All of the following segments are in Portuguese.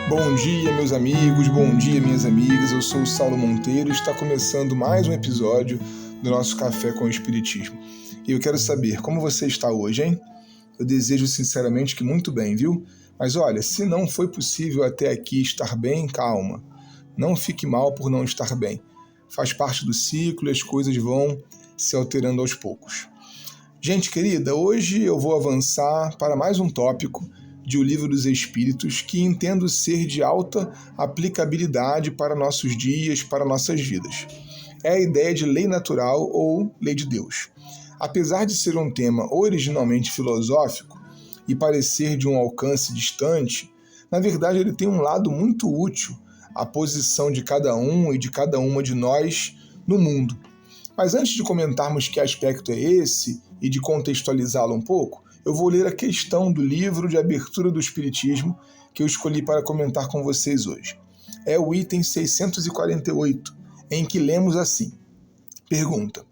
Bom dia, meus amigos, bom dia, minhas amigas. Eu sou o Saulo Monteiro e está começando mais um episódio do nosso Café com o Espiritismo. E eu quero saber como você está hoje, hein? Eu desejo sinceramente que muito bem, viu? Mas olha, se não foi possível até aqui estar bem, calma. Não fique mal por não estar bem. Faz parte do ciclo e as coisas vão se alterando aos poucos. Gente querida, hoje eu vou avançar para mais um tópico de O Livro dos Espíritos que entendo ser de alta aplicabilidade para nossos dias, para nossas vidas. É a ideia de lei natural ou lei de Deus. Apesar de ser um tema originalmente filosófico e parecer de um alcance distante, na verdade ele tem um lado muito útil à posição de cada um e de cada uma de nós no mundo. Mas antes de comentarmos que aspecto é esse e de contextualizá-lo um pouco, eu vou ler a questão do livro de abertura do Espiritismo que eu escolhi para comentar com vocês hoje. É o item 648, em que lemos assim. Pergunta: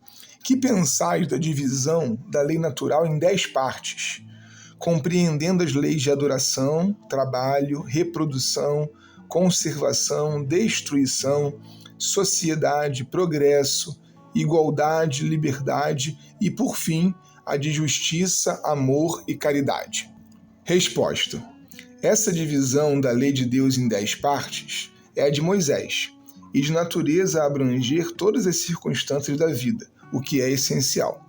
que pensais da divisão da lei natural em 10 partes, compreendendo as leis de adoração, trabalho, reprodução, conservação, destruição, sociedade, progresso, igualdade, liberdade e, por fim, a de justiça, amor e caridade? Resposta: essa divisão da lei de Deus em 10 partes é a de Moisés, e de natureza a abranger todas as circunstâncias da vida, o que é essencial.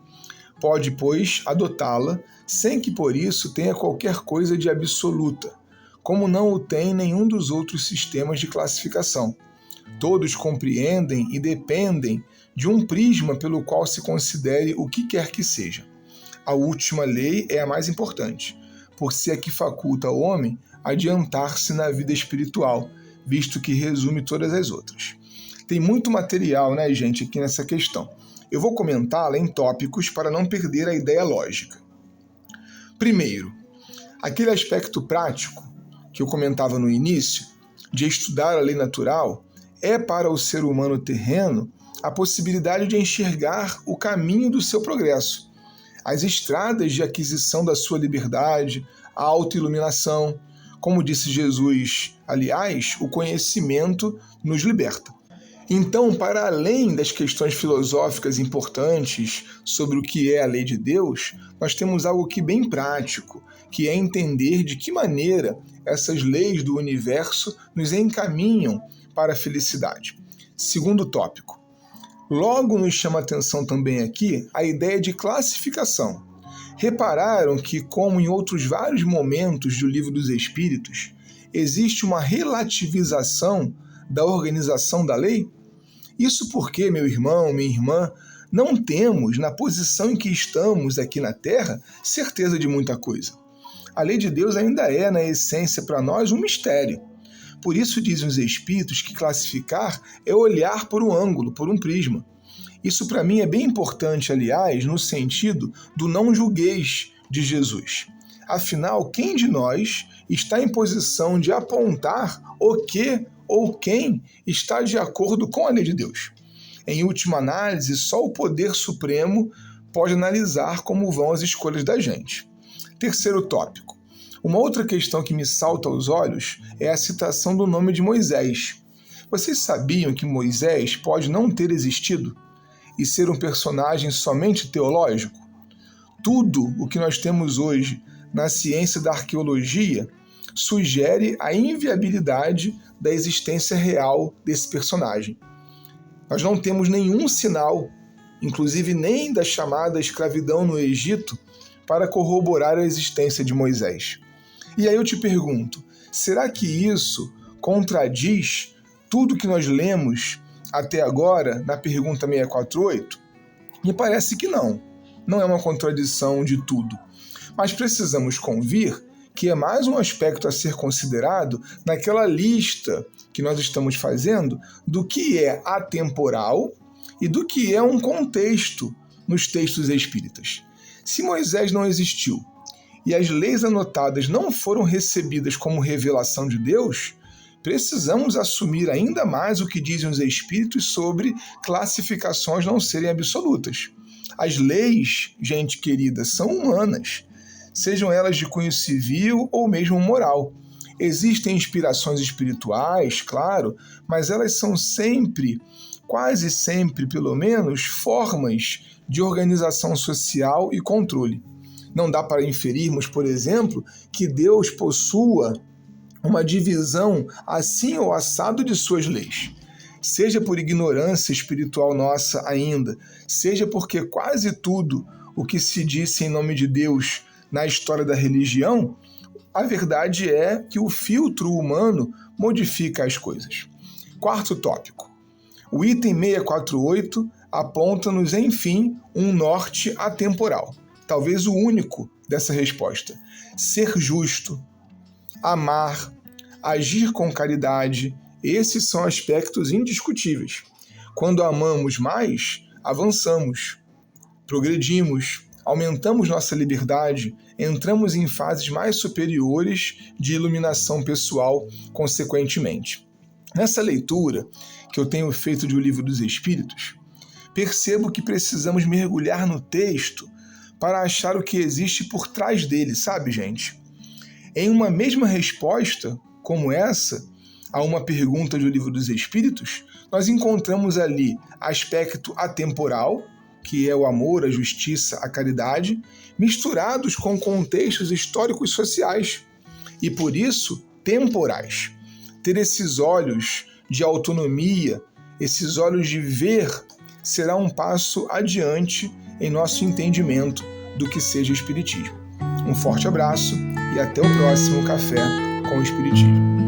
Pode, pois, adotá-la sem que por isso tenha qualquer coisa de absoluta, como não o tem nenhum dos outros sistemas de classificação. Todos compreendem e dependem de um prisma pelo qual se considere o que quer que seja. A última lei é a mais importante, por ser a que faculta ao homem adiantar-se na vida espiritual, visto que resume todas as outras. Tem muito material, né, gente, aqui nessa questão. Eu vou comentá-la em tópicos para não perder a ideia lógica. Primeiro, aquele aspecto prático que eu comentava no início, de estudar a lei natural, é para o ser humano terreno a possibilidade de enxergar o caminho do seu progresso, as estradas de aquisição da sua liberdade, a autoiluminação. Como disse Jesus, aliás, o conhecimento nos liberta. Então, para além das questões filosóficas importantes sobre o que é a lei de Deus, nós temos algo aqui bem prático, que é entender de que maneira essas leis do universo nos encaminham para a felicidade. Segundo tópico. Logo nos chama a atenção também aqui a ideia de classificação. Repararam que, como em outros vários momentos do Livro dos Espíritos, existe uma relativização da organização da lei? Isso porque, meu irmão, minha irmã, não temos, na posição em que estamos aqui na Terra, certeza de muita coisa. A lei de Deus ainda é, na essência, para nós, um mistério. Por isso dizem os Espíritos que classificar é olhar por um ângulo, por um prisma. Isso para mim é bem importante, aliás, no sentido do não julgueis de Jesus. Afinal, quem de nós está em posição de apontar o que ou quem está de acordo com a lei de Deus? Em última análise, só o poder supremo pode analisar como vão as escolhas da gente. Terceiro tópico. Uma outra questão que me salta aos olhos é a citação do nome de Moisés. Vocês sabiam que Moisés pode não ter existido e ser um personagem somente teológico? Tudo o que nós temos hoje na ciência da arqueologia sugere a inviabilidade da existência real desse personagem. Nós não temos nenhum sinal, inclusive nem da chamada escravidão no Egito, para corroborar a existência de Moisés. E aí eu te pergunto, será que isso contradiz tudo que nós lemos até agora na pergunta 648? Me parece que não. Não é uma contradição de tudo. Mas precisamos convir que é mais um aspecto a ser considerado naquela lista que nós estamos fazendo do que é atemporal e do que é um contexto nos textos espíritas. Se Moisés não existiu e as leis anotadas não foram recebidas como revelação de Deus, precisamos assumir ainda mais o que dizem os Espíritos sobre classificações não serem absolutas. As leis, gente querida, são humanas, sejam elas de cunho civil ou mesmo moral, Existem inspirações espirituais, claro, mas elas são sempre, quase sempre pelo menos, formas de organização social e controle. Não dá para inferirmos, por exemplo, que Deus possua uma divisão assim ou assado de suas leis. Seja por ignorância espiritual nossa ainda, seja porque quase tudo o que se disse em nome de Deus na história da religião, a verdade é que o filtro humano modifica as coisas. Quarto tópico. O item 648 aponta-nos, enfim, um norte atemporal. Talvez o único dessa resposta. Ser justo, amar, agir com caridade, esses são aspectos indiscutíveis. Quando amamos mais, avançamos, progredimos, aumentamos nossa liberdade, entramos em fases mais superiores de iluminação pessoal, consequentemente. Nessa leitura que eu tenho feito de O Livro dos Espíritos, percebo que precisamos mergulhar no texto para achar o que existe por trás dele, sabe, gente? Em uma mesma resposta, como essa, a uma pergunta de O Livro dos Espíritos, nós encontramos ali aspecto atemporal, que é o amor, a justiça, a caridade, misturados com contextos históricos sociais e, por isso, temporais. Ter esses olhos de autonomia, esses olhos de ver, será um passo adiante em nosso entendimento do que seja Espiritismo. Um forte abraço e até o próximo Café com o Espiritismo.